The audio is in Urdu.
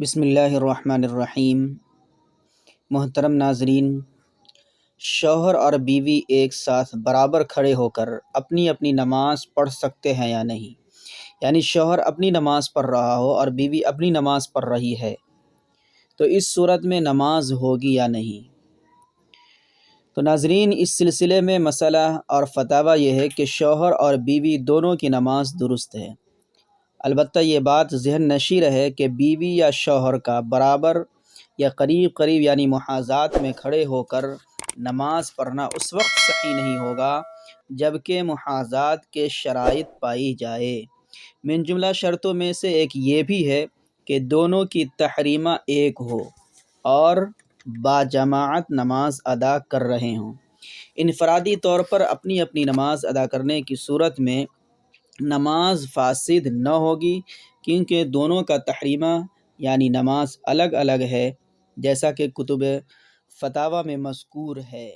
بسم اللہ الرحمن الرحیم۔ محترم ناظرین، شوہر اور بیوی ایک ساتھ برابر کھڑے ہو کر اپنی اپنی نماز پڑھ سکتے ہیں یا نہیں؟ یعنی شوہر اپنی نماز پڑھ رہا ہو اور بیوی اپنی نماز پڑھ رہی ہے تو اس صورت میں نماز ہوگی یا نہیں؟ تو ناظرین، اس سلسلے میں مسئلہ اور فتویٰ یہ ہے کہ شوہر اور بیوی دونوں کی نماز درست ہے۔ البتہ یہ بات ذہن نشیں رہے کہ بیوی یا شوہر کا برابر یا قریب قریب یعنی محاذات میں کھڑے ہو کر نماز پڑھنا اس وقت صحیح نہیں ہوگا جبکہ محاذات کے شرائط پائی جائے۔ من جملہ شرطوں میں سے ایک یہ بھی ہے کہ دونوں کی تحریمہ ایک ہو اور باجماعت نماز ادا کر رہے ہوں۔ انفرادی طور پر اپنی اپنی نماز ادا کرنے کی صورت میں نماز فاسد نہ ہوگی، کیونکہ دونوں کا تحریمہ یعنی نماز الگ الگ ہے، جیسا کہ کتب فتاویٰ میں مذکور ہے۔